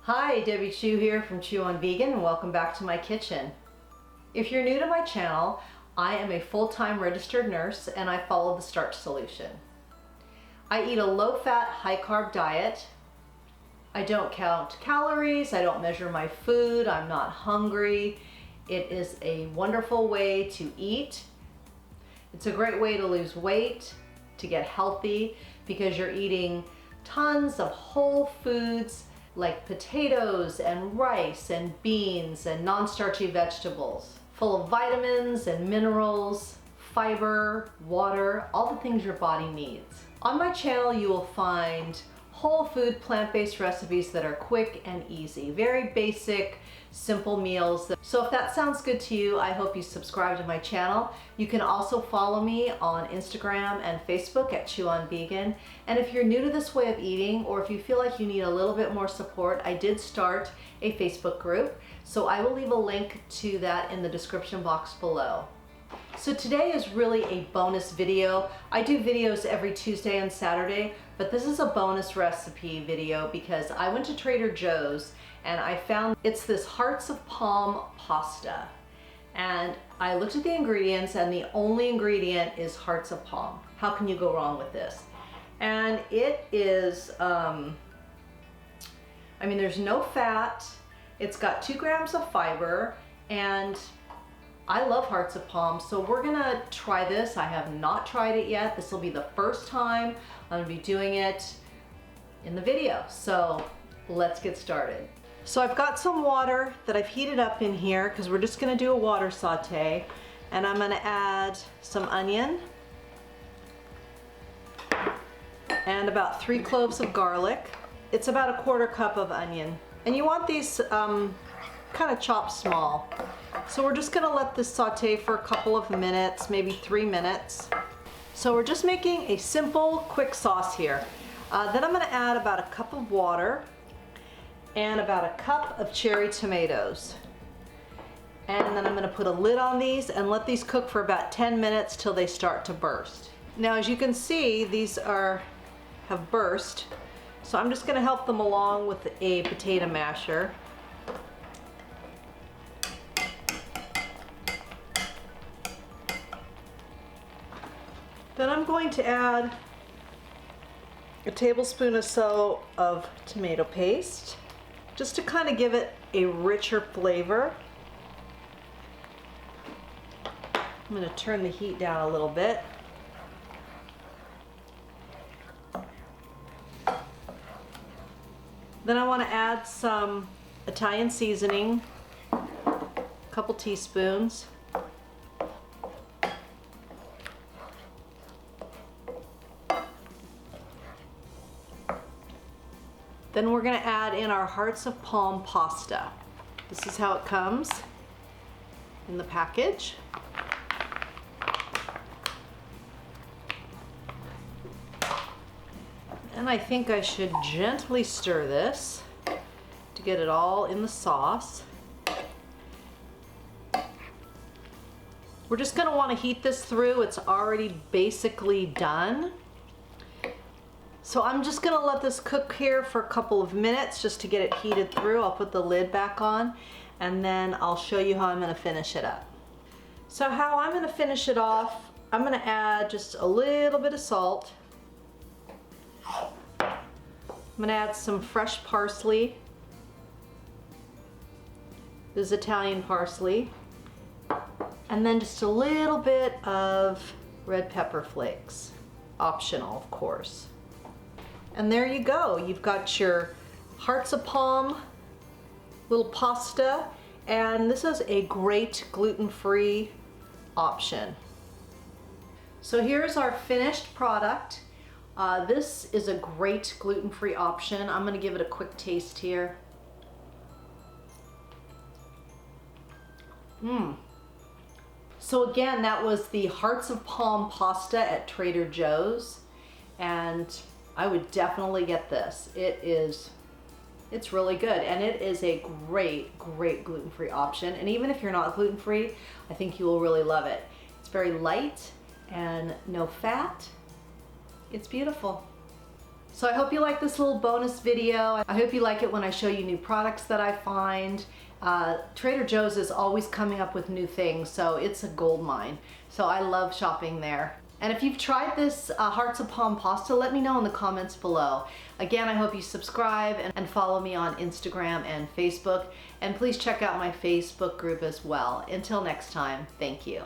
Hi, Debbie Chu here from Chew on Vegan, and welcome back to my kitchen. If you're new to my channel, I am a full-time registered nurse and I follow the Starch Solution. I eat a low-fat, high-carb diet. I don't count calories, I don't measure my food, I'm not hungry. It is a wonderful way to eat. It's a great way to lose weight, to get healthy, because you're eating tons of whole foods like potatoes and rice and beans and non-starchy vegetables, full of vitamins and minerals, fiber, water, all the things your body needs. On my channel, you will find whole food plant-based recipes that are quick and easy, very basic, simple meals. So if that sounds good to you, I hope you subscribe to my channel. You can also follow me on Instagram and Facebook at Chew on Vegan. And if you're new to this way of eating, or if you feel like you need a little bit more support, I did start a Facebook group. So I will leave a link to that in the description box below. So today is really a bonus video. I do videos every Tuesday and Saturday, but this is a bonus recipe video because I went to Trader Joe's and I found it's this hearts of palm pasta. And I looked at the ingredients and the only ingredient is hearts of palm. How can you go wrong with this? And it is, there's no fat. It's got 2 grams of fiber, and I love hearts of palm, so we're gonna try this. I have not tried it yet. This will be the first time I'm gonna be doing it in the video. So let's get started. So I've got some water that I've heated up in here because we're just gonna do a water saute, and I'm gonna add some onion and about 3 cloves of garlic. It's about a 1/4 cup of onion, and you want these kind of chopped small. So we're just gonna let this saute for a couple of minutes, maybe 3 minutes. So we're just making a simple, quick sauce here. Then I'm gonna add about a cup of water and about a cup of cherry tomatoes. And then I'm gonna put a lid on these and let these cook for about 10 minutes till they start to burst. Now, as you can see, these have burst. So I'm just gonna help them along with a potato masher. Then I'm going to add a tablespoon or so of tomato paste, just to kind of give it a richer flavor. I'm going to turn the heat down a little bit. Then I want to add some Italian seasoning, a couple teaspoons. Then we're going to add in our hearts of palm pasta. This is how it comes in the package. And I think I should gently stir this to get it all in the sauce. We're just going to want to heat this through. It's already basically done. So I'm just gonna let this cook here for a couple of minutes just to get it heated through. I'll put the lid back on and then I'll show you how I'm gonna finish it up. So how I'm gonna finish it off, I'm gonna add just a little bit of salt. I'm gonna add some fresh parsley. This is Italian parsley. And then just a little bit of red pepper flakes. Optional, of course. And there you go. You've got your hearts of palm little pasta, and this is a great gluten-free option. So here's our finished product. This is a great gluten-free option. I'm gonna give it a quick taste here. So again, that was the hearts of palm pasta at Trader Joe's, and I would definitely get this. It's really good, and it is a great gluten-free option. And even if you're not gluten-free, I think you will really love it. It's very light and no fat. It's beautiful. So I hope you like this little bonus video. I hope you like it when I show you new products that I find. Trader Joe's is always coming up with new things, so it's a gold mine. So I love shopping there. And if you've tried this Hearts of Palm pasta, let me know in the comments below. Again, I hope you subscribe and follow me on Instagram and Facebook. And please check out my Facebook group as well. Until next time, thank you.